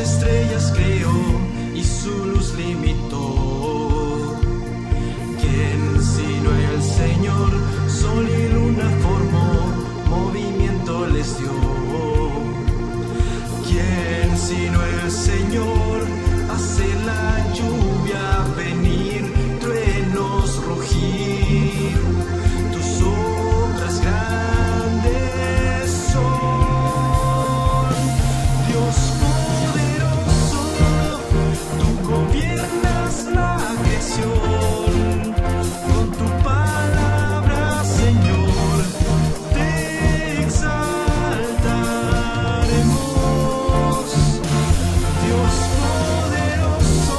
Estrellas creó y su luz limitó. ¿Quién sino el Señor? Sol y luna formó, movimiento les dio. ¿Quién sino el Señor? Hace la lluvia venir, truenos rugir, tus obras grandes son. Dios gobiernas la creación, con tu palabra, Señor, te exaltaremos. Dios poderoso,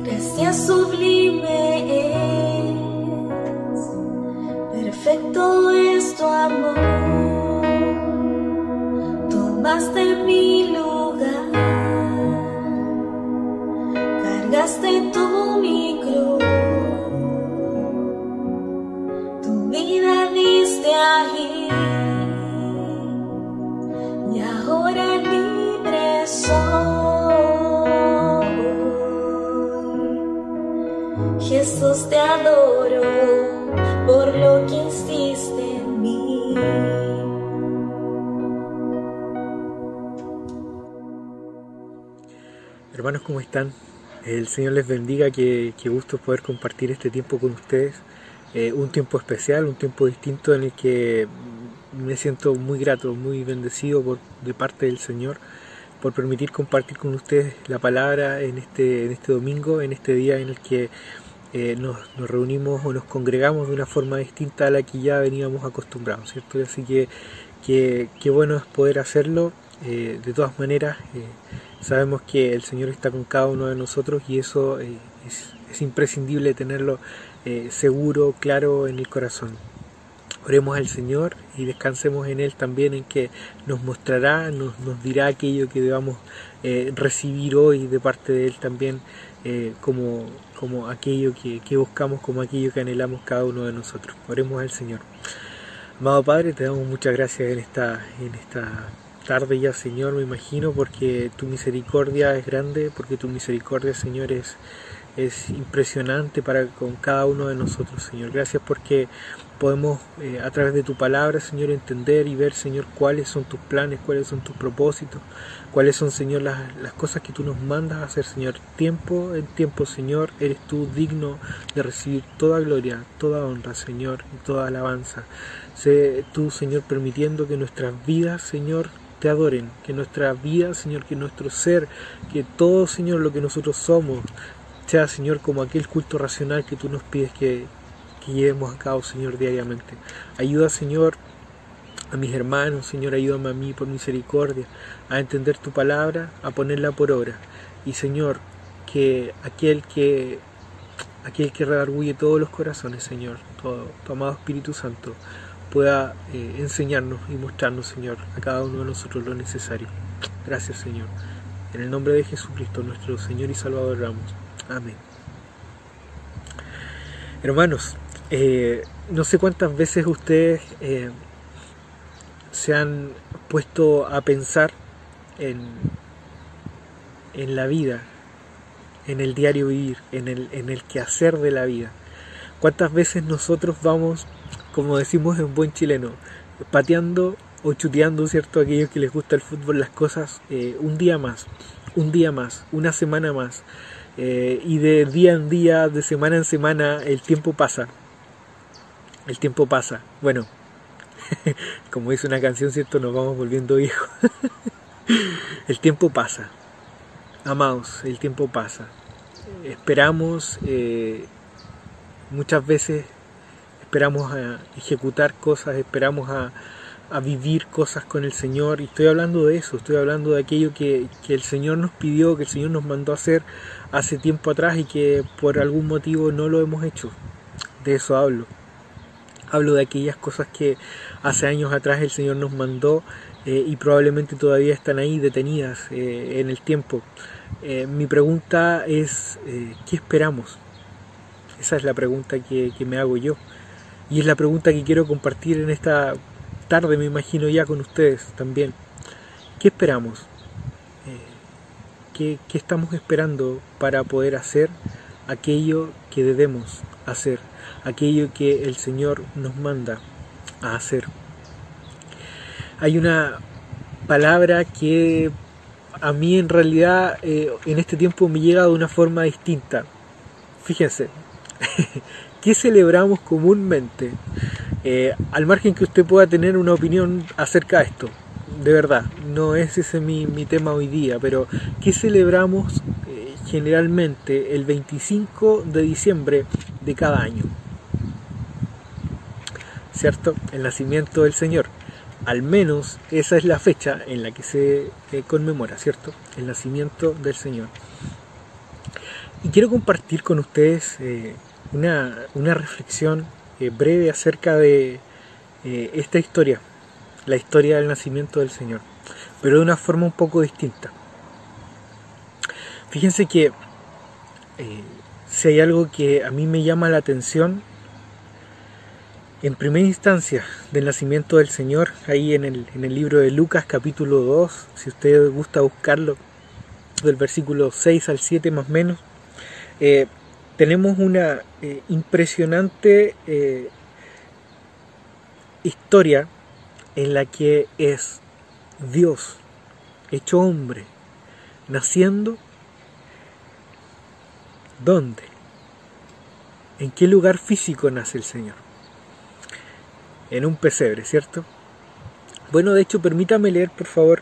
Gracia sublime es, perfecto es tu amor. Tomaste mi lugar, cargaste tú mi cruz, tu vida diste ahí, y ahora libre soy. Jesús, te adoro por lo que hiciste en mí. Hermanos, ¿cómo están? El Señor les bendiga, qué gusto poder compartir este tiempo con ustedes. Un tiempo especial, un tiempo distinto en el que me siento muy grato, muy bendecido de parte del Señor por permitir compartir con ustedes la palabra en este domingo, en este día en el que nos reunimos o nos congregamos de una forma distinta a la que ya veníamos acostumbrados, ¿cierto? Así que qué bueno es poder hacerlo. De todas maneras, sabemos que el Señor está con cada uno de nosotros y eso es imprescindible tenerlo seguro, claro en el corazón. Oremos al Señor y descansemos en Él también, en que nos mostrará, nos dirá aquello que debamos recibir hoy de parte de Él también, como aquello que buscamos, como aquello que anhelamos cada uno de nosotros. Oremos al Señor. Amado Padre, te damos muchas gracias en esta tarde ya, Señor, me imagino, porque tu misericordia es grande, porque tu misericordia, Señor, es impresionante para con cada uno de nosotros, Señor. Gracias porque podemos a través de tu palabra, Señor, entender y ver, Señor, cuáles son tus planes, cuáles son tus propósitos, cuáles son, Señor, las cosas que tú nos mandas a hacer, Señor. Tiempo en tiempo, Señor, eres tú digno de recibir toda gloria, toda honra, Señor, y toda alabanza. Sé tú, Señor, permitiendo que nuestras vidas, Señor, te adoren, que nuestra vida, Señor, que nuestro ser, que todo, Señor, lo que nosotros somos, sea, Señor, como aquel culto racional que tú nos pides que llevemos a cabo, Señor, diariamente. Ayuda, Señor, a mis hermanos, Señor, ayúdame a mí por misericordia, a entender tu palabra, a ponerla por obra. Y, Señor, que aquel que redarguye todos los corazones, Señor, tu amado Espíritu Santo, pueda enseñarnos y mostrarnos, Señor, a cada uno de nosotros lo necesario. Gracias, Señor. En el nombre de Jesucristo, nuestro Señor y Salvador, oramos. Amén. Hermanos, no sé cuántas veces ustedes se han puesto a pensar en la vida, en el diario vivir, en el quehacer de la vida. Cuántas veces nosotros vamos, como decimos en buen chileno, pateando o chuteando, ¿cierto?, a aquellos que les gusta el fútbol, las cosas un día más, una semana más, y de día en día, de semana en semana, el tiempo pasa. Bueno, como dice una canción, ¿cierto?, nos vamos volviendo viejos. El tiempo pasa, amados, el tiempo pasa. Esperamos, muchas veces esperamos a ejecutar cosas, esperamos a vivir cosas con el Señor, y estoy hablando de eso, estoy hablando de aquello que el Señor nos pidió, que el Señor nos mandó a hacer hace tiempo atrás y que por algún motivo no lo hemos hecho. De eso hablo de aquellas cosas que hace años atrás el Señor nos mandó y probablemente todavía están ahí detenidas en el tiempo. Mi pregunta es, ¿qué esperamos? Esa es la pregunta que me hago yo, y es la pregunta que quiero compartir en esta tarde, me imagino, ya con ustedes también. ¿Qué esperamos? ¿Qué estamos esperando para poder hacer aquello que debemos hacer, aquello que el Señor nos manda a hacer? Hay una palabra que a mí en realidad en este tiempo me llega de una forma distinta. Fíjense, ¿qué celebramos comúnmente? Al margen que usted pueda tener una opinión acerca de esto, de verdad, no es ese mi tema hoy día, pero ¿qué celebramos generalmente el 25 de diciembre de cada año? ¿Cierto? El nacimiento del Señor. Al menos esa es la fecha en la que se conmemora, ¿cierto? El nacimiento del Señor. Y quiero compartir con ustedes una reflexión breve acerca de esta historia, la historia del nacimiento del Señor, pero de una forma un poco distinta. Fíjense que si hay algo que a mí me llama la atención, en primera instancia, del nacimiento del Señor, ahí en el libro de Lucas capítulo 2, si usted gusta buscarlo, del versículo 6 al 7 más o menos, tenemos una impresionante historia en la que es Dios hecho hombre, naciendo. ¿Dónde? ¿En qué lugar físico nace el Señor? En un pesebre, ¿cierto? Bueno, de hecho, permítame leer, por favor,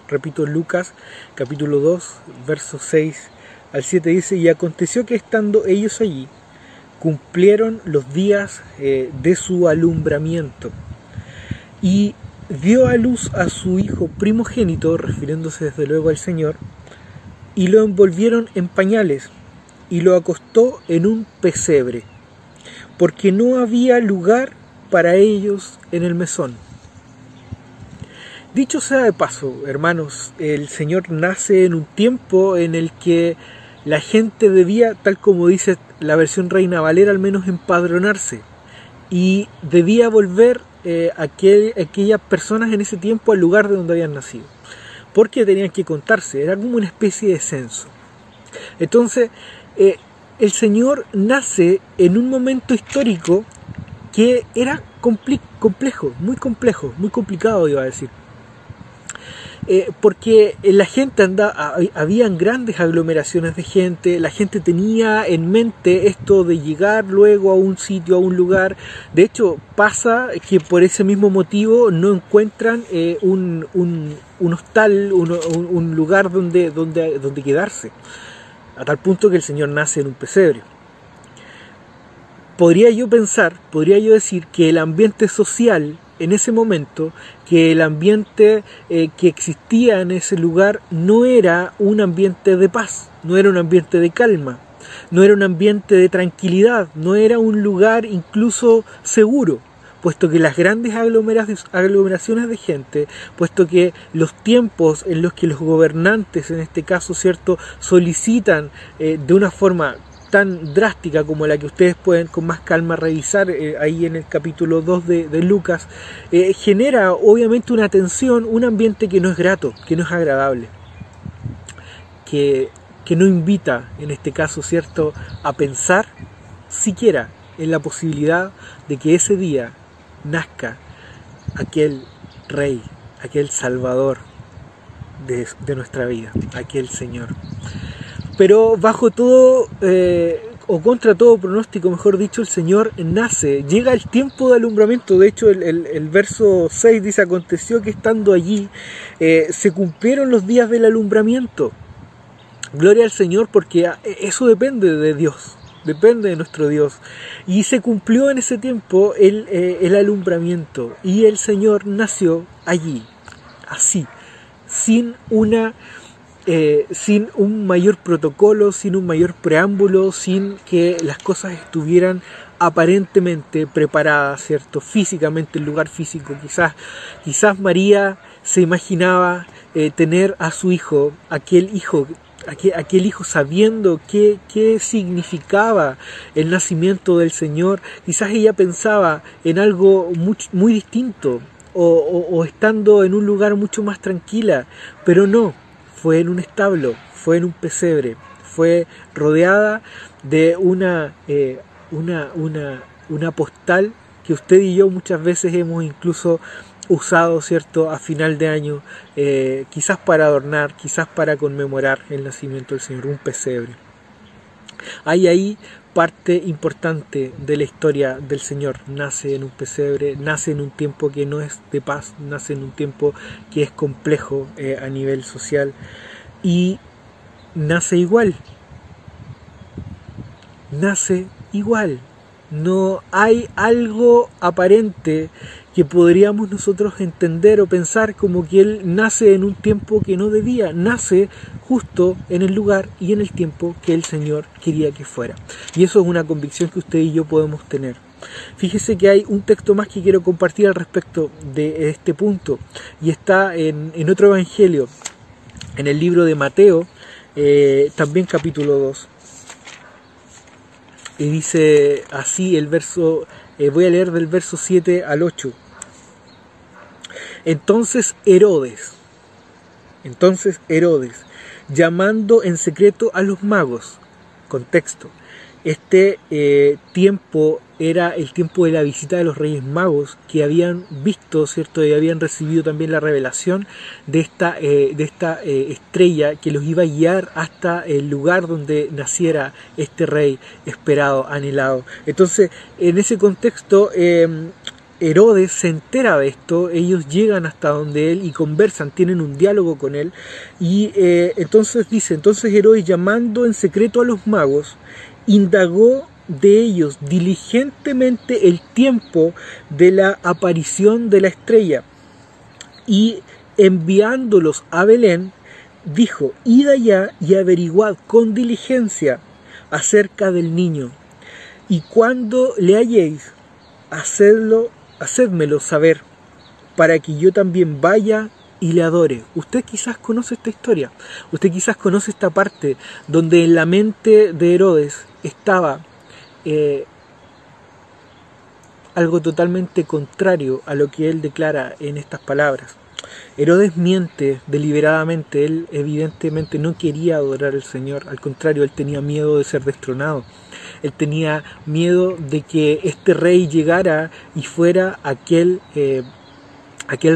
repito, Lucas, capítulo 2, versos 6 al 7, dice: y aconteció que estando ellos allí, cumplieron los días de su alumbramiento, y dio a luz a su hijo primogénito, refiriéndose desde luego al Señor, y lo envolvieron en pañales, y lo acostó en un pesebre, porque no había lugar para ellos en el mesón. Dicho sea de paso, hermanos, el Señor nace en un tiempo en el que la gente debía, tal como dice la versión Reina Valera, al menos empadronarse, y debía volver aquellas personas en ese tiempo al lugar de donde habían nacido, porque tenían que contarse, era como una especie de censo. Entonces, el Señor nace en un momento histórico que era complejo, muy complicado, iba a decir. Porque la gente habían grandes aglomeraciones de gente, la gente tenía en mente esto de llegar luego a un sitio, a un lugar. De hecho, pasa que por ese mismo motivo no encuentran un hostal, un lugar donde quedarse, a tal punto que el Señor nace en un pesebre. Podría yo decir que el ambiente social en ese momento, que el ambiente que existía en ese lugar no era un ambiente de paz, no era un ambiente de calma, no era un ambiente de tranquilidad, no era un lugar incluso seguro, puesto que las grandes aglomeraciones de gente, puesto que los tiempos en los que los gobernantes, en este caso, ¿cierto?, solicitan de una forma tan drástica como la que ustedes pueden con más calma revisar ahí en el capítulo 2 de Lucas, genera obviamente una tensión, un ambiente que no es grato, que no es agradable, que no invita, en este caso, ¿cierto?, a pensar siquiera en la posibilidad de que ese día nazca aquel Rey, aquel Salvador de nuestra vida, aquel Señor. Pero bajo todo, o contra todo pronóstico, mejor dicho, el Señor nace, llega el tiempo de alumbramiento. De hecho, el verso 6 dice: aconteció que estando allí se cumplieron los días del alumbramiento. Gloria al Señor, porque eso depende de Dios, depende de nuestro Dios. Y se cumplió en ese tiempo el alumbramiento, y el Señor nació allí, así, sin un mayor protocolo, sin un mayor preámbulo, sin que las cosas estuvieran aparentemente preparadas, ¿cierto?, físicamente, el lugar físico. Quizás María se imaginaba tener a su hijo, aquel hijo sabiendo qué significaba el nacimiento del Señor. Quizás ella pensaba en algo muy distinto, o estando en un lugar mucho más tranquila, pero no. Fue en un establo, fue en un pesebre, fue rodeada de una postal que usted y yo muchas veces hemos incluso usado, ¿cierto?, a final de año, quizás para adornar, quizás para conmemorar el nacimiento del Señor, un pesebre. Hay ahí parte importante de la historia del Señor. Nace en un pesebre, nace en un tiempo que no es de paz, nace en un tiempo que es complejo a nivel social, y nace igual, No hay algo aparente que podríamos nosotros entender o pensar como que Él nace en un tiempo que no debía, nace justo en el lugar y en el tiempo que el Señor quería que fuera. Y eso es una convicción que usted y yo podemos tener. Fíjese que hay un texto más que quiero compartir al respecto de este punto, y está en otro evangelio, en el libro de Mateo, también capítulo 2. Y dice así el verso, voy a leer del verso 7 al 8. Entonces Herodes, llamando en secreto a los magos, contexto, este tiempo era el tiempo de la visita de los Reyes Magos, que habían visto, ¿cierto? Y habían recibido también la revelación de esta estrella que los iba a guiar hasta el lugar donde naciera este rey esperado, anhelado. Entonces, en ese contexto, Herodes se entera de esto, ellos llegan hasta donde él y conversan, tienen un diálogo con él, y entonces Herodes, llamando en secreto a los magos, indagó de ellos diligentemente el tiempo de la aparición de la estrella, y enviándolos a Belén, dijo: id allá y averiguad con diligencia acerca del niño, y cuando le halléis, hacédmelo saber, para que yo también vaya y le adore. Usted quizás conoce esta historia, usted quizás conoce esta parte donde en la mente de Herodes estaba algo totalmente contrario a lo que él declara en estas palabras. Herodes miente deliberadamente, él evidentemente no quería adorar al Señor, al contrario, él tenía miedo de ser destronado, él tenía miedo de que este rey llegara y fuera aquel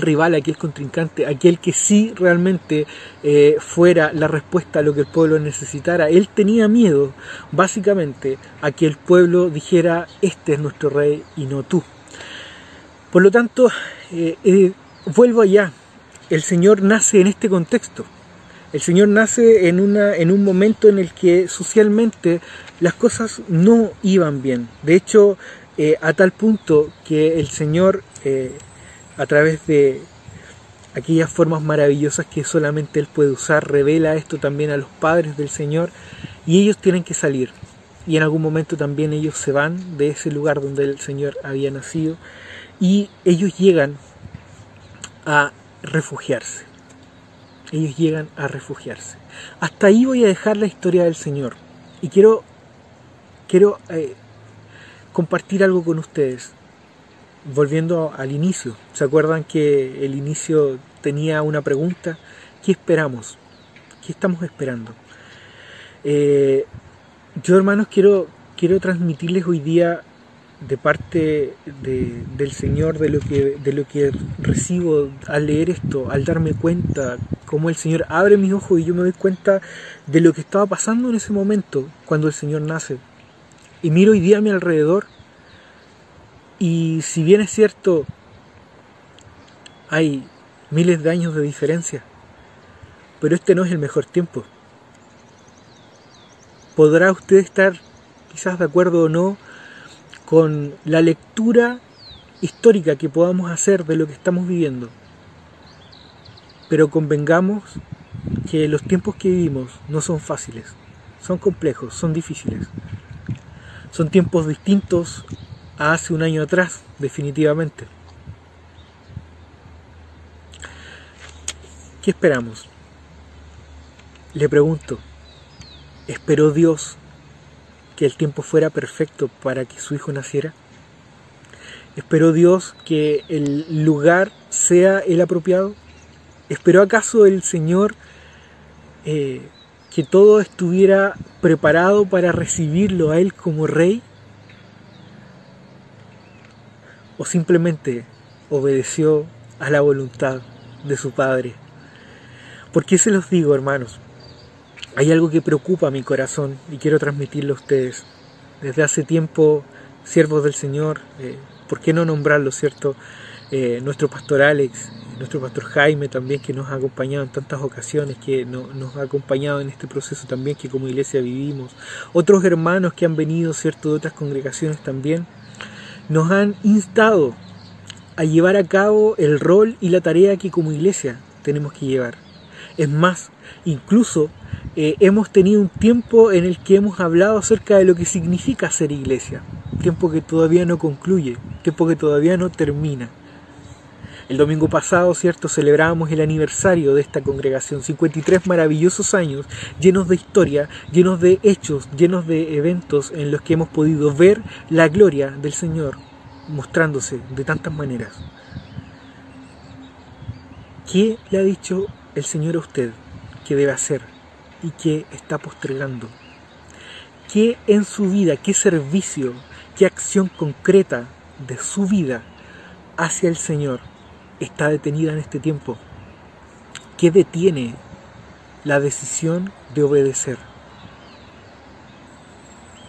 rival, aquel contrincante, aquel que sí realmente fuera la respuesta a lo que el pueblo necesitara. Él tenía miedo, básicamente, a que el pueblo dijera: este es nuestro rey y no tú. Por lo tanto, vuelvo allá. El Señor nace en este contexto. El Señor nace en un momento en el que socialmente las cosas no iban bien. De hecho, a tal punto que el Señor, a través de aquellas formas maravillosas que solamente Él puede usar, revela esto también a los padres del Señor, y ellos tienen que salir. Y en algún momento también ellos se van de ese lugar donde el Señor había nacido, y ellos llegan a refugiarse. Hasta ahí voy a dejar la historia del Señor. Y quiero compartir algo con ustedes. Volviendo al inicio, ¿se acuerdan que el inicio tenía una pregunta? ¿Qué esperamos? ¿Qué estamos esperando? Yo, hermanos, quiero transmitirles hoy día, de parte del Señor, de lo que recibo al leer esto, al darme cuenta cómo el Señor abre mis ojos y yo me doy cuenta de lo que estaba pasando en ese momento cuando el Señor nace. Y miro hoy día a mi alrededor, y si bien es cierto, hay miles de años de diferencia, pero este no es el mejor tiempo. Podrá usted estar quizás de acuerdo o no con la lectura histórica que podamos hacer de lo que estamos viviendo, pero convengamos que los tiempos que vivimos no son fáciles, son complejos, son difíciles. Son tiempos distintos a hace un año atrás, definitivamente. ¿Qué esperamos? Le pregunto, ¿esperó Dios que el tiempo fuera perfecto para que su hijo naciera? ¿Esperó Dios que el lugar sea el apropiado? ¿Esperó acaso el Señor que todo estuviera preparado para recibirlo a Él como Rey? ¿O simplemente obedeció a la voluntad de su Padre? ¿Por qué se los digo, hermanos? Hay algo que preocupa mi corazón y quiero transmitirlo a ustedes. Desde hace tiempo, siervos del Señor, ¿por qué no nombrarlo, cierto? Nuestro pastor Alex, nuestro pastor Jaime también, que nos ha acompañado en tantas ocasiones, que nos ha acompañado en este proceso también que como iglesia vivimos. Otros hermanos que han venido, ¿cierto?, de otras congregaciones también, nos han instado a llevar a cabo el rol y la tarea que como iglesia tenemos que llevar. Es más, incluso hemos tenido un tiempo en el que hemos hablado acerca de lo que significa ser iglesia. Tiempo que todavía no concluye, tiempo que todavía no termina. El domingo pasado, ¿cierto?, celebrábamos el aniversario de esta congregación, 53 maravillosos años, llenos de historia, llenos de hechos, llenos de eventos en los que hemos podido ver la gloria del Señor mostrándose de tantas maneras. ¿Qué le ha dicho el Señor a usted que debe hacer y que está postergando? ¿Qué en su vida, qué servicio, qué acción concreta de su vida hacia el Señor está detenida en este tiempo? ¿Qué detiene la decisión de obedecer?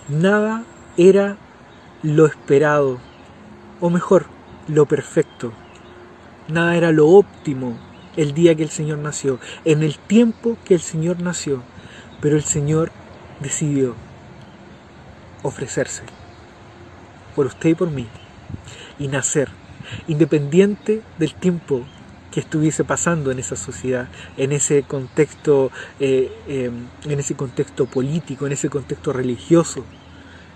Nada era lo esperado, o mejor, lo perfecto. Nada era lo óptimo el día que el Señor nació, en el tiempo que el Señor nació, pero el Señor decidió ofrecerse por usted y por mí y nacer, independiente del tiempo que estuviese pasando en esa sociedad, en ese contexto político, en ese contexto religioso,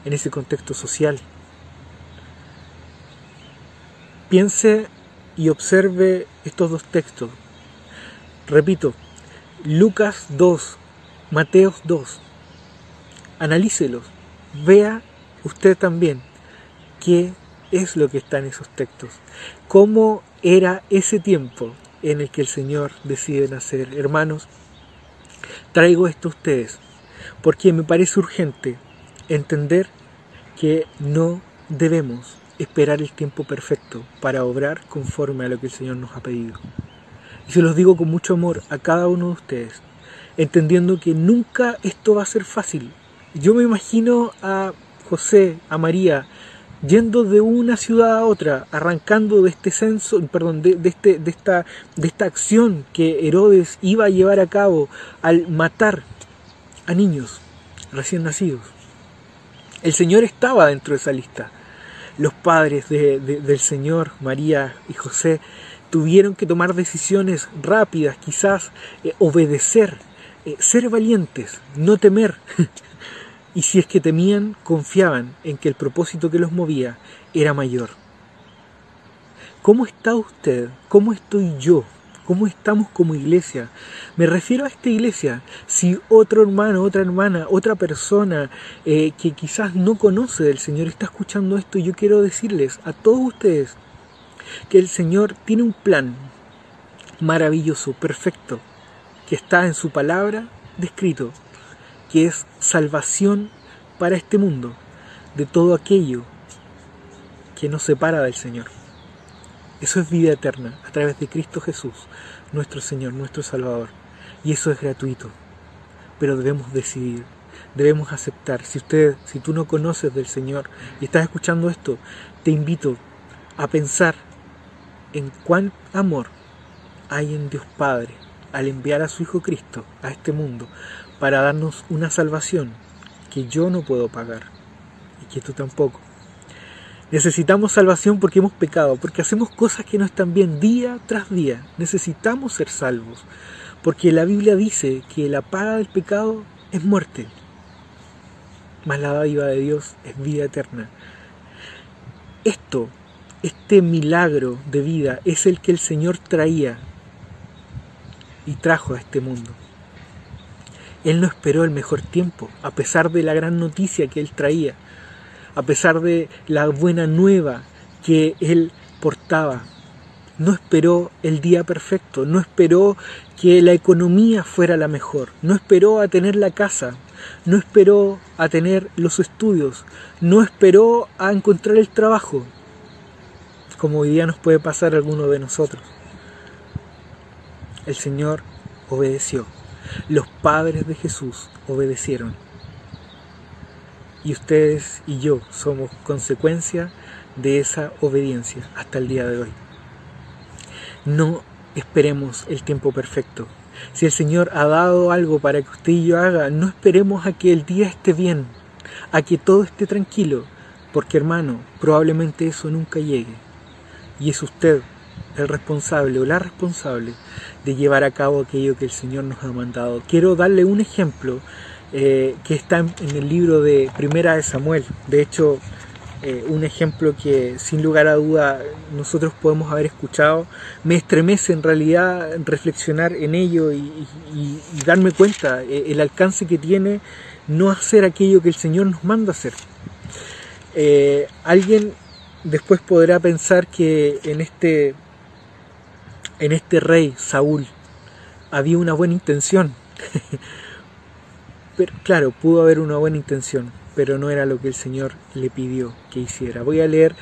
en ese contexto social. Piense y observe estos dos textos. Repito, Lucas 2, Mateo 2. Analícelos. Vea usted también qué es lo que está en esos textos. ¿Cómo era ese tiempo en el que el Señor decide nacer? Hermanos, traigo esto a ustedes porque me parece urgente entender que no debemos esperar el tiempo perfecto para obrar conforme a lo que el Señor nos ha pedido. Y se los digo con mucho amor a cada uno de ustedes, entendiendo que nunca esto va a ser fácil. Yo me imagino a José, a María, yendo de una ciudad a otra, arrancando de este censo, de esta acción que Herodes iba a llevar a cabo al matar a niños recién nacidos. El Señor estaba dentro de esa lista. Los padres del Señor, María y José, tuvieron que tomar decisiones rápidas, quizás obedecer, ser valientes, no temer. Y si es que temían, confiaban en que el propósito que los movía era mayor. ¿Cómo está usted? ¿Cómo estoy yo? ¿Cómo estamos como iglesia? Me refiero a esta iglesia. Si otro hermano, otra hermana, otra persona que quizás no conoce del Señor está escuchando esto, yo quiero decirles a todos ustedes que el Señor tiene un plan maravilloso, perfecto, que está en su palabra descrito, que es salvación para este mundo de todo aquello que nos separa del Señor. Eso es vida eterna a través de Cristo Jesús, nuestro Señor, nuestro Salvador. Y eso es gratuito. Pero debemos decidir, debemos aceptar. Si tú no conoces del Señor y estás escuchando esto, te invito a pensar en cuán amor hay en Dios Padre al enviar a su Hijo Cristo a este mundo para darnos una salvación que yo no puedo pagar y que tú tampoco. Necesitamos salvación porque hemos pecado, porque hacemos cosas que no están bien día tras día. Necesitamos ser salvos, porque la Biblia dice que la paga del pecado es muerte, mas la dádiva de Dios es vida eterna. Este milagro de vida es el que el Señor traía y trajo a este mundo. Él no esperó el mejor tiempo, a pesar de la gran noticia que Él traía, a pesar de la buena nueva que Él portaba. No esperó el día perfecto, no esperó que la economía fuera la mejor, no esperó a tener la casa, no esperó a tener los estudios, no esperó a encontrar el trabajo, como hoy día nos puede pasar a alguno de nosotros. El Señor obedeció. Los padres de Jesús obedecieron. Y ustedes y yo somos consecuencia de esa obediencia hasta el día de hoy. No esperemos el tiempo perfecto. Si el Señor ha dado algo para que usted y yo haga, no esperemos a que el día esté bien, a que todo esté tranquilo, porque hermano, probablemente eso nunca llegue. Y es usted el responsable o la responsable de llevar a cabo aquello que el Señor nos ha mandado. Quiero darle un ejemplo que está en el libro de Primera de Samuel. De hecho, un ejemplo que sin lugar a duda nosotros podemos haber escuchado. Me estremece en realidad reflexionar en ello y darme cuenta el alcance que tiene no hacer aquello que el Señor nos manda hacer. Alguien después podrá pensar que en este rey Saúl había una buena intención. Pero claro, pudo haber una buena intención, pero no era lo que el Señor le pidió que hiciera. Voy a leer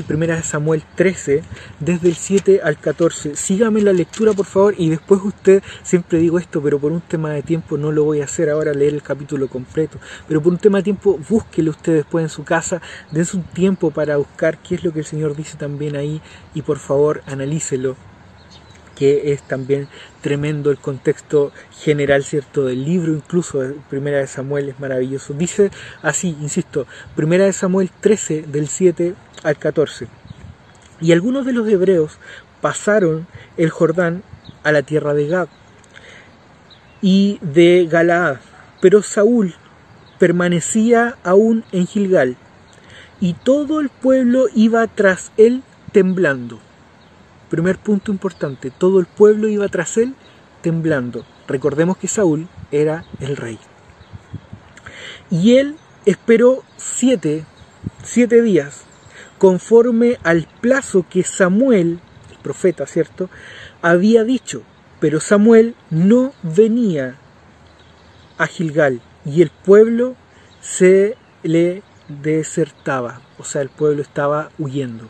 Primera de Samuel 13, desde el 7 al 14. Sígame la lectura, por favor, y después usted, siempre digo esto, pero por un tema de tiempo no lo voy a hacer ahora, leer el capítulo completo, pero por un tema de tiempo, búsquelo usted después en su casa, dense un tiempo para buscar qué es lo que el Señor dice también ahí, y por favor, analícelo, que es también tremendo el contexto general, ¿cierto?, del libro, incluso de Primera de Samuel es maravilloso. Dice así, insisto, Primera de Samuel 13, del 7 al 14. Y algunos de los hebreos pasaron el Jordán a la tierra de Gad y de Galaad, pero Saúl permanecía aún en Gilgal, y todo el pueblo iba tras él temblando. Primer punto importante, todo el pueblo iba tras él temblando. Recordemos que Saúl era el rey. Y él esperó 7 días, conforme al plazo que Samuel, el profeta, ¿cierto?, había dicho. Pero Samuel no venía a Gilgal y el pueblo se le desertaba. O sea, el pueblo estaba huyendo.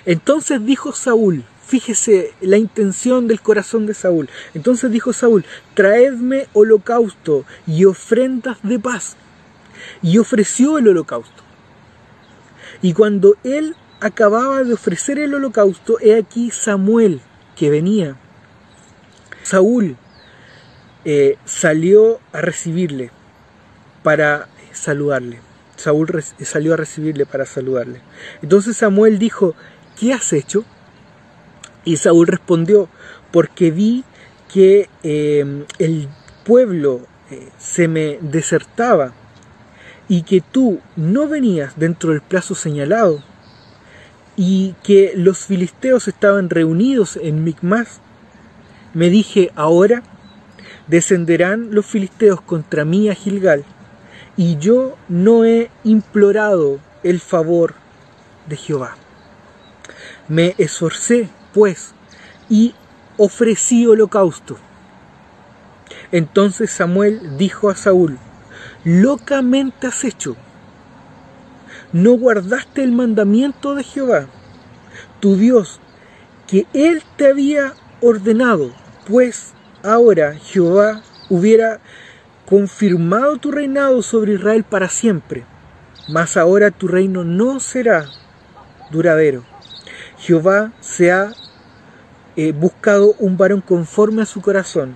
Entonces dijo Saúl, fíjese la intención del corazón de Saúl. Entonces dijo Saúl, traedme holocausto y ofrendas de paz. Y ofreció el holocausto. Y cuando él acababa de ofrecer el holocausto, he aquí Samuel que venía. Saúl salió a recibirle para saludarle. Saúl salió a recibirle para saludarle. Entonces Samuel dijo, ¿qué has hecho? Y Saúl respondió, porque vi que el pueblo se me desertaba y que tú no venías dentro del plazo señalado y que los filisteos estaban reunidos en Micmas. Me dije, ahora descenderán los filisteos contra mí a Gilgal, y yo no he implorado el favor de Jehová. Me esforcé, pues, y ofrecí holocausto. Entonces Samuel dijo a Saúl, locamente has hecho. No guardaste el mandamiento de Jehová, tu Dios, que él te había ordenado, pues ahora Jehová hubiera confirmado tu reinado sobre Israel para siempre, mas ahora tu reino no será duradero. Jehová se ha buscado un varón conforme a su corazón,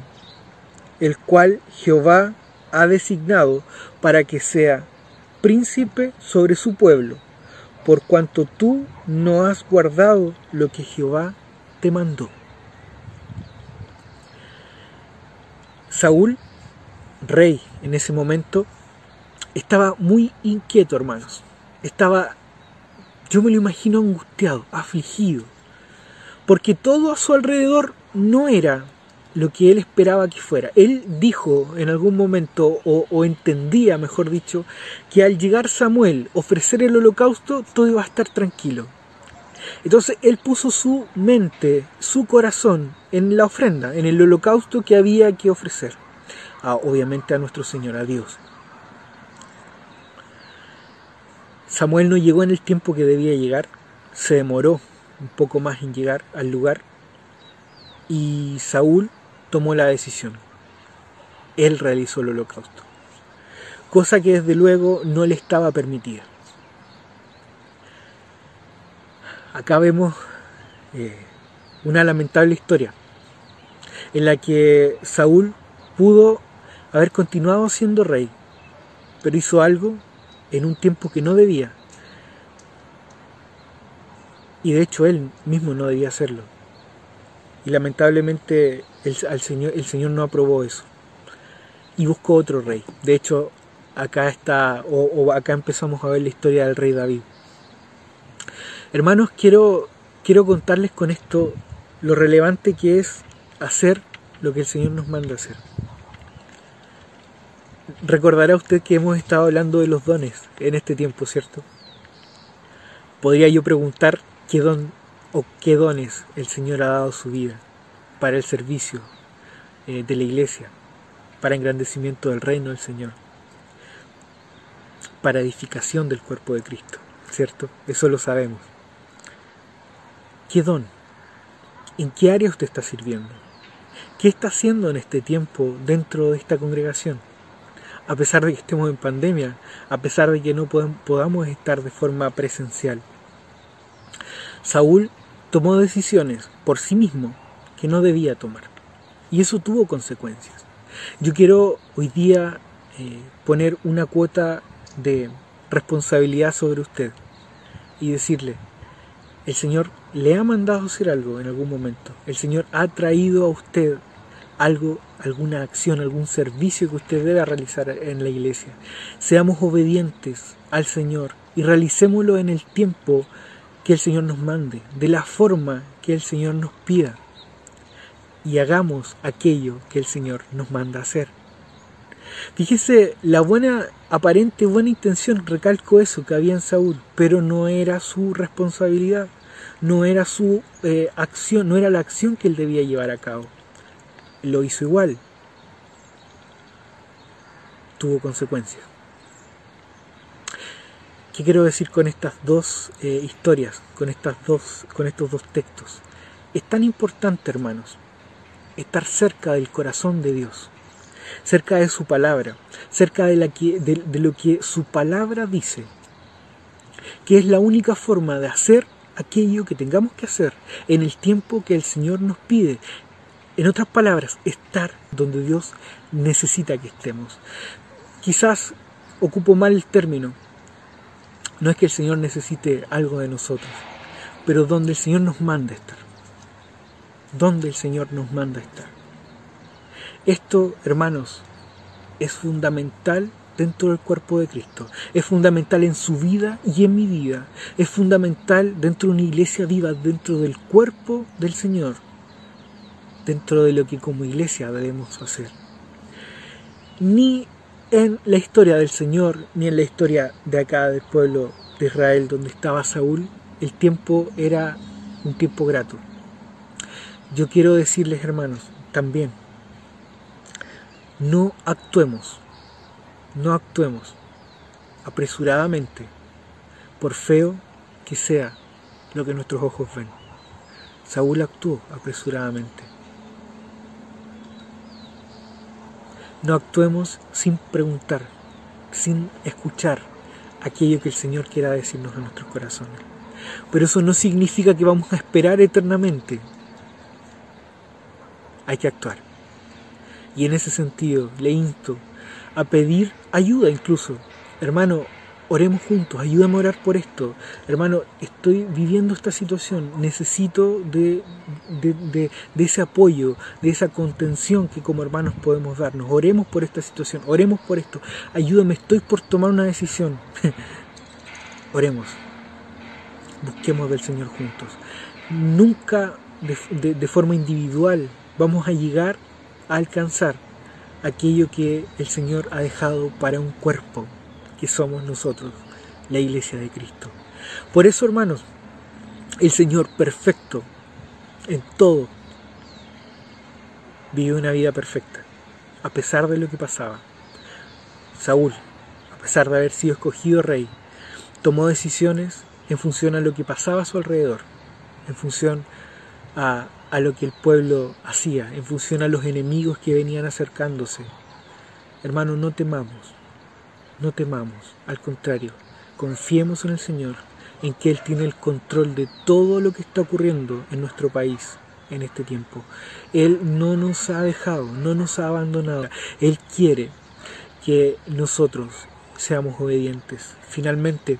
el cual Jehová ha designado para que sea príncipe sobre su pueblo, por cuanto tú no has guardado lo que Jehová te mandó. Saúl, rey en ese momento, estaba muy inquieto, hermanos. Yo me lo imagino angustiado, afligido, porque todo a su alrededor no era lo que él esperaba que fuera. Él dijo en algún momento, o entendía, mejor dicho, que al llegar Samuel, ofrecer el holocausto, todo iba a estar tranquilo. Entonces él puso su mente, su corazón en la ofrenda, en el holocausto que había que ofrecer. Obviamente a nuestro Señor, a Dios. Samuel no llegó en el tiempo que debía llegar, se demoró un poco más en llegar al lugar, y Saúl tomó la decisión. Él realizó el holocausto, cosa que desde luego no le estaba permitida. Acá vemos una lamentable historia en la que Saúl pudo haber continuado siendo rey, pero hizo algo en un tiempo que no debía, y de hecho él mismo no debía hacerlo, y lamentablemente el Señor no aprobó eso y buscó otro rey. De hecho, acá está, acá empezamos a ver la historia del rey David. Hermanos, quiero contarles con esto lo relevante que es hacer lo que el Señor nos manda hacer. Recordará usted que hemos estado hablando de los dones en este tiempo, ¿cierto? Podría yo preguntar qué don o qué dones el Señor ha dado a su vida para el servicio de la iglesia, para engrandecimiento del reino del Señor, para edificación del cuerpo de Cristo, ¿cierto? Eso lo sabemos. ¿Qué don? ¿En qué área usted está sirviendo? ¿Qué está haciendo en este tiempo dentro de esta congregación? A pesar de que estemos en pandemia, a pesar de que no podamos estar de forma presencial. Saúl tomó decisiones por sí mismo que no debía tomar, y eso tuvo consecuencias. Yo quiero hoy día poner una cuota de responsabilidad sobre usted y decirle: el Señor le ha mandado hacer algo en algún momento. El Señor ha traído a usted algo, alguna acción, algún servicio que usted debe realizar en la iglesia. Seamos obedientes al Señor y realicémoslo en el tiempo que el Señor nos mande, de la forma que el Señor nos pida, y hagamos aquello que el Señor nos manda hacer. Fíjese, la aparente buena intención, recalco eso, que había en Saúl, pero no era su responsabilidad, no era su acción, no era la acción que él debía llevar a cabo. Lo hizo igual, tuvo consecuencias. ¿Qué quiero decir con estas dos historias, con estos dos textos? Es tan importante, hermanos, estar cerca del corazón de Dios, cerca de su palabra, cerca de lo que su palabra dice, que es la única forma de hacer aquello que tengamos que hacer en el tiempo que el Señor nos pide. En otras palabras, estar donde Dios necesita que estemos. Quizás ocupo mal el término. No es que el Señor necesite algo de nosotros, pero donde el Señor nos manda a estar. Donde el Señor nos manda a estar. Esto, hermanos, es fundamental dentro del cuerpo de Cristo. Es fundamental en su vida y en mi vida. Es fundamental dentro de una iglesia viva, dentro del cuerpo del Señor. Dentro de lo que como iglesia debemos hacer. Ni en la historia del Señor, ni en la historia de acá del pueblo de Israel donde estaba Saúl, el tiempo era un tiempo grato. Yo quiero decirles, hermanos, también, no actuemos apresuradamente, por feo que sea lo que nuestros ojos ven. Saúl actuó apresuradamente. No actuemos sin preguntar, sin escuchar aquello que el Señor quiera decirnos a nuestros corazones. Pero eso no significa que vamos a esperar eternamente. Hay que actuar. Y en ese sentido le insto a pedir ayuda incluso. Hermano, oremos juntos, ayúdame a orar por esto. Hermano, estoy viviendo esta situación, necesito de ese apoyo, de esa contención que como hermanos podemos darnos. Oremos por esta situación, oremos por esto. Ayúdame, estoy por tomar una decisión. Oremos. Busquemos del Señor juntos. Nunca de forma individual vamos a llegar a alcanzar aquello que el Señor ha dejado para un cuerpo que somos nosotros, la iglesia de Cristo. Por eso, hermanos, el Señor perfecto en todo vivió una vida perfecta, a pesar de lo que pasaba. Saúl, a pesar de haber sido escogido rey, tomó decisiones en función a lo que pasaba a su alrededor, en función a lo que el pueblo hacía, en función a los enemigos que venían acercándose. Hermanos, no temamos, al contrario, confiemos en el Señor, en que Él tiene el control de todo lo que está ocurriendo en nuestro país, en este tiempo. Él no nos ha dejado, no nos ha abandonado. Él quiere que nosotros seamos obedientes. Finalmente,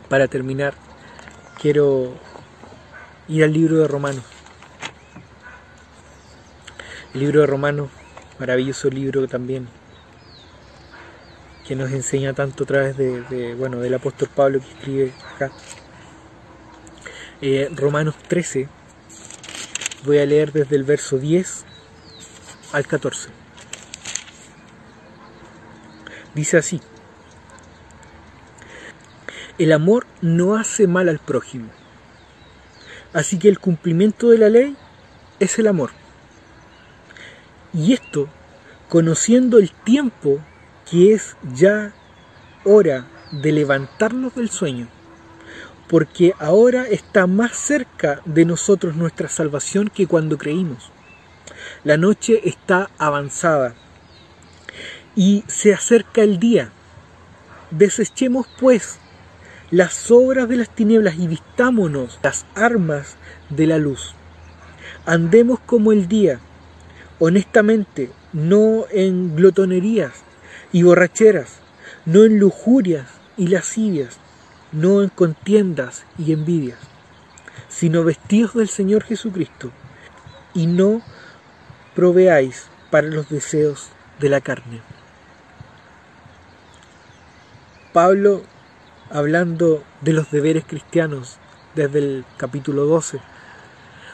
para terminar, quiero ir al libro de Romanos. El libro de Romanos, maravilloso libro también, que nos enseña tanto a través del apóstol Pablo, que escribe acá. Romanos 13, voy a leer desde el verso 10 al 14. Dice así: el amor no hace mal al prójimo, así que el cumplimiento de la ley es el amor. Y esto, conociendo el tiempo, que es ya hora de levantarnos del sueño, porque ahora está más cerca de nosotros nuestra salvación que cuando creímos. La noche está avanzada y se acerca el día. Desechemos pues las obras de las tinieblas y vistámonos las armas de la luz. Andemos como el día, honestamente, no en glotonerías y borracheras, no en lujurias y lascivias, no en contiendas y envidias, sino vestidos del Señor Jesucristo, y no proveáis para los deseos de la carne. Pablo, hablando de los deberes cristianos desde el capítulo 12,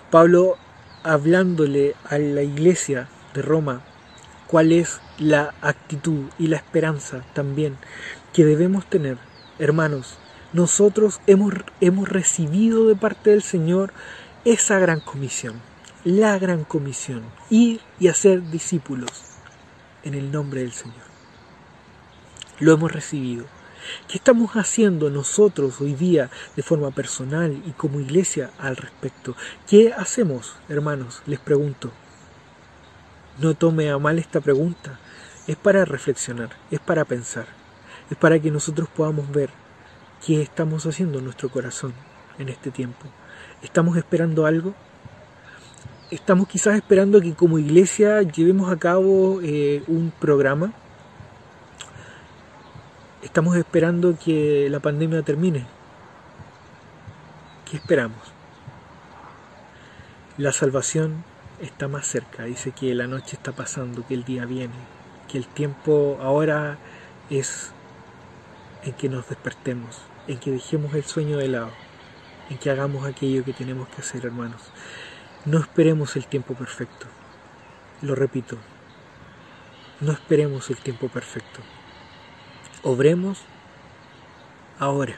Pablo hablándole a la iglesia de Roma cuál es la actitud y la esperanza también que debemos tener. Hermanos, nosotros hemos recibido de parte del Señor esa gran comisión, la gran comisión, ir y hacer discípulos en el nombre del Señor. Lo hemos recibido. ¿Qué estamos haciendo nosotros hoy día de forma personal y como iglesia al respecto? ¿Qué hacemos, hermanos? Les pregunto. No tome a mal esta pregunta. Es para reflexionar, es para pensar, es para que nosotros podamos ver qué estamos haciendo en nuestro corazón en este tiempo. ¿Estamos esperando algo? ¿Estamos quizás esperando que como iglesia llevemos a cabo un programa? ¿Estamos esperando que la pandemia termine? ¿Qué esperamos? La salvación está más cerca. Dice que la noche está pasando, que el día viene, que el tiempo ahora es en que nos despertemos, en que dejemos el sueño de lado, en que hagamos aquello que tenemos que hacer, hermanos. No esperemos el tiempo perfecto. Lo repito, no esperemos el tiempo perfecto. Obremos ahora.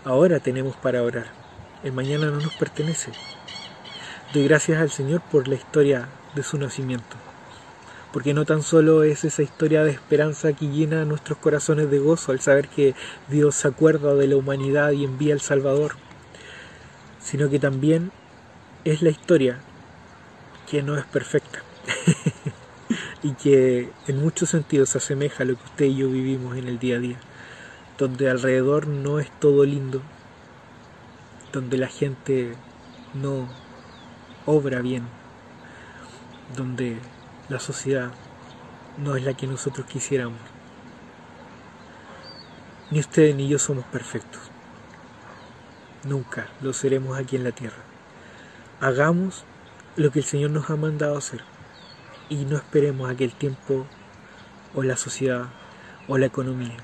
Ahora tenemos para orar. El mañana no nos pertenece. Doy gracias al Señor por la historia de su nacimiento, porque no tan solo es esa historia de esperanza que llena nuestros corazones de gozo al saber que Dios se acuerda de la humanidad y envía al Salvador, sino que también es la historia que no es perfecta y que en muchos sentidos se asemeja a lo que usted y yo vivimos en el día a día, donde alrededor no es todo lindo, donde la gente no obra bien, donde la sociedad no es la que nosotros quisiéramos. Ni usted ni yo somos perfectos. Nunca lo seremos aquí en la tierra. Hagamos lo que el Señor nos ha mandado hacer y no esperemos a que el tiempo o la sociedad o la economía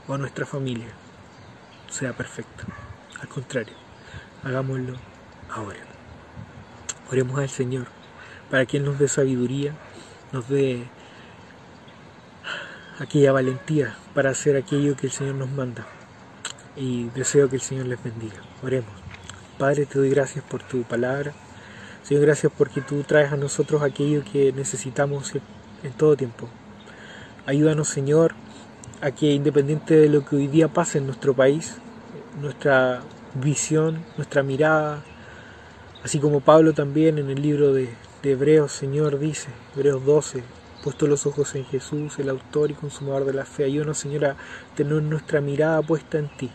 o nuestra familia sea perfecto. Al contrario, hagámoslo ahora. Oremos al Señor para que Él nos dé sabiduría, nos dé aquella valentía para hacer aquello que el Señor nos manda. Y deseo que el Señor les bendiga. Oremos. Padre, te doy gracias por tu palabra. Señor, gracias porque tú traes a nosotros aquello que necesitamos en todo tiempo. Ayúdanos, Señor, a que independiente de lo que hoy día pase en nuestro país, nuestra visión, nuestra mirada, así como Pablo también en el libro de Hebreos, Señor, dice, Hebreos 12, puesto los ojos en Jesús, el autor y consumador de la fe. Ayúdanos, Señor, a tener nuestra mirada puesta en ti.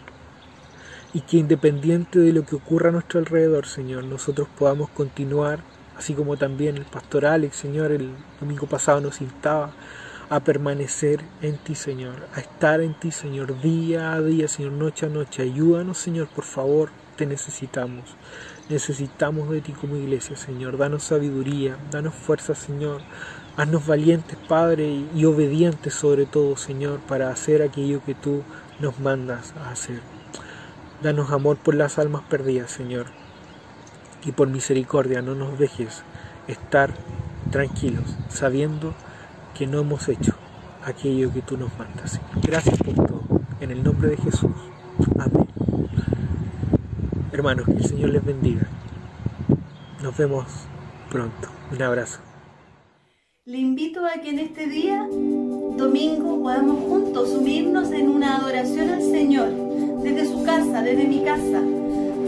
y que independiente de lo que ocurra a nuestro alrededor, Señor, nosotros podamos continuar, así como también el pastor Alex, Señor, el domingo pasado nos instaba a permanecer en ti, Señor, a estar en ti, Señor, día a día, Señor, noche a noche. Ayúdanos, Señor, por favor, te necesitamos. Necesitamos de ti como iglesia, Señor. Danos sabiduría, danos fuerza, Señor. Haznos valientes, Padre, y obedientes sobre todo, Señor, para hacer aquello que tú nos mandas a hacer. Danos amor por las almas perdidas, Señor. Y por misericordia no nos dejes estar tranquilos, sabiendo que no hemos hecho aquello que tú nos mandas, Señor. Gracias por todo. En el nombre de Jesús. Amén. Hermanos, que el Señor les bendiga. Nos vemos pronto. Un abrazo. Le invito a que en este día, domingo, podamos juntos unirnos en una adoración al Señor, desde su casa, desde mi casa,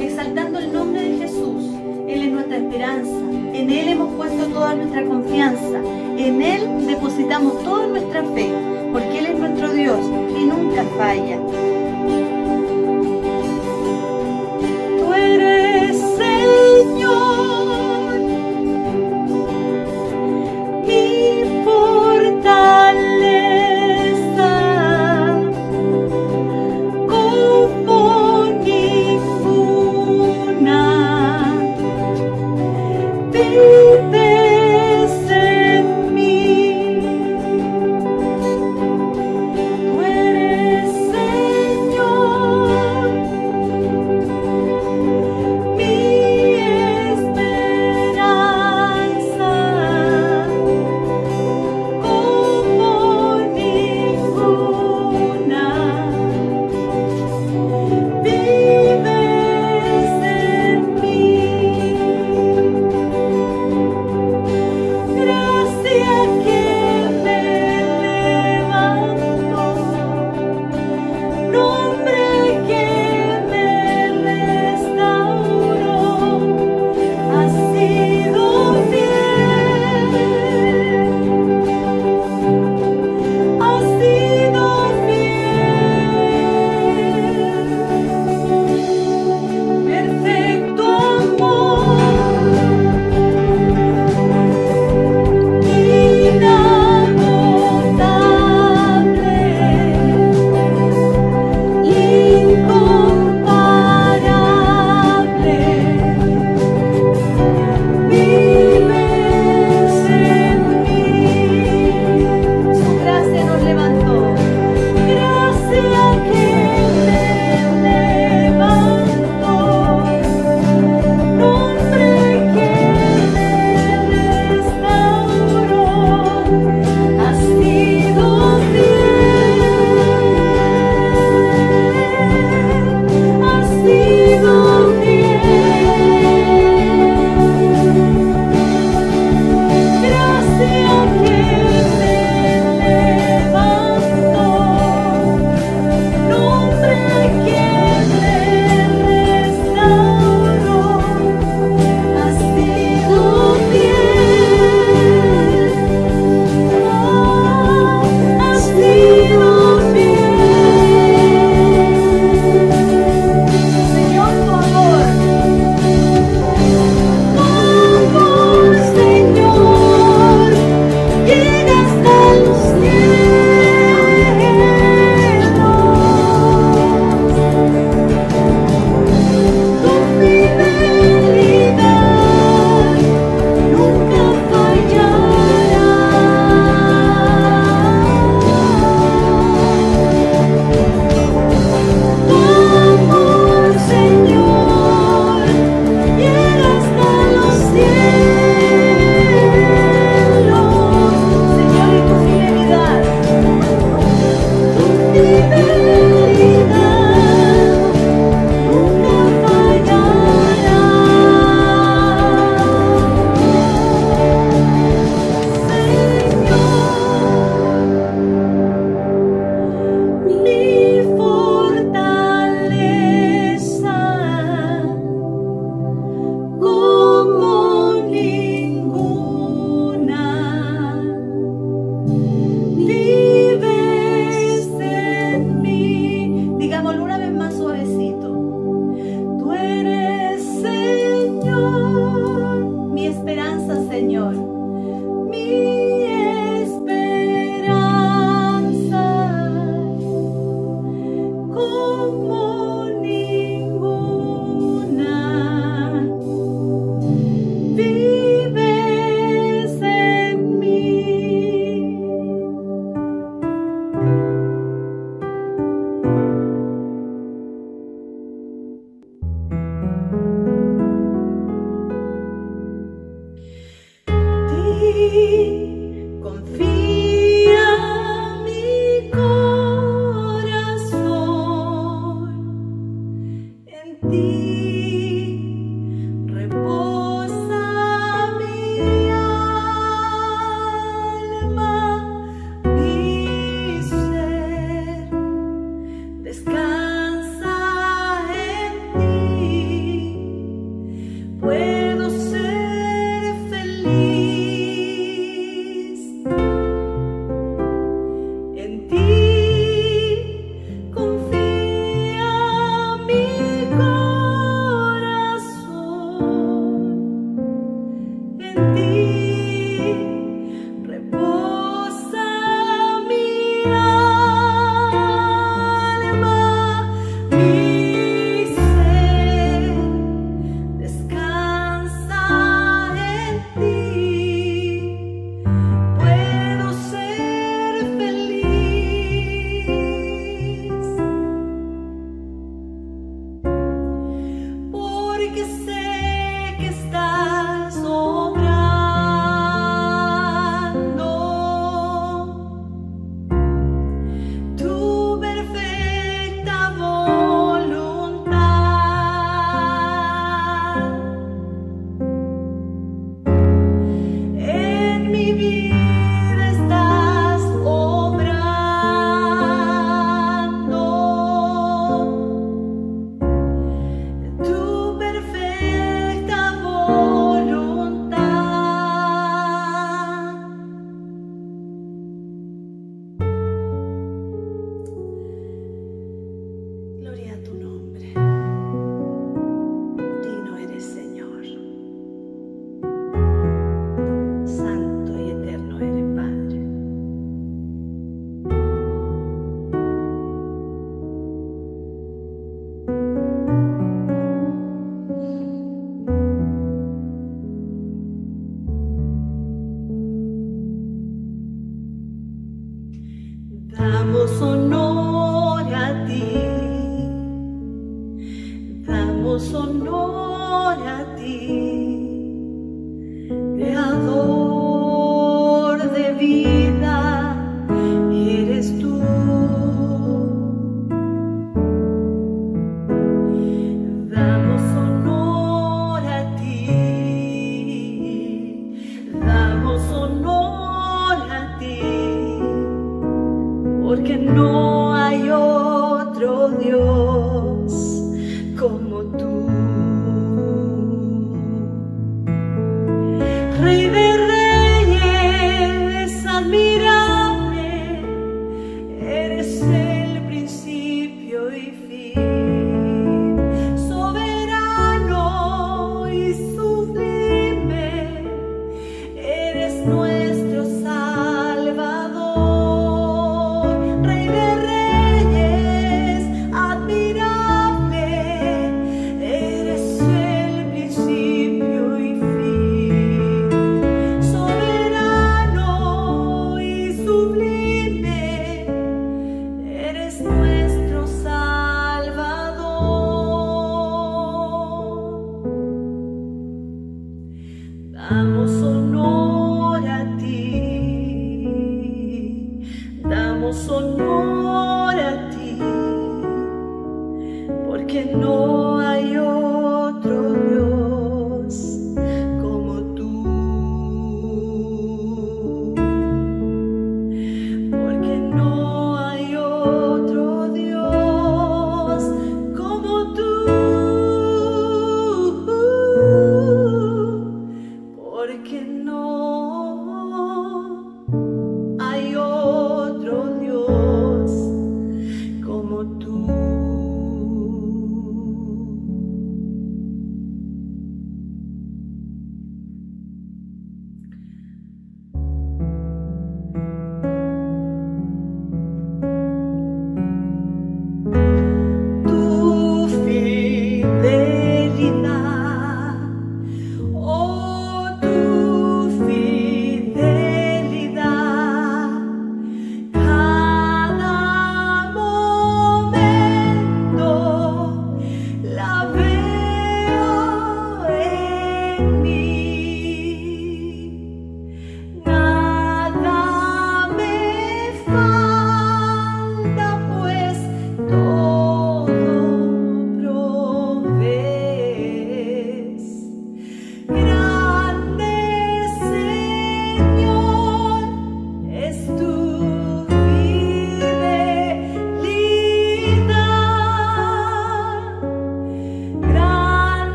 exaltando el nombre de Jesús. Él es nuestra esperanza, en Él hemos puesto toda nuestra confianza, en Él depositamos toda nuestra fe, porque Él es nuestro Dios y nunca falla.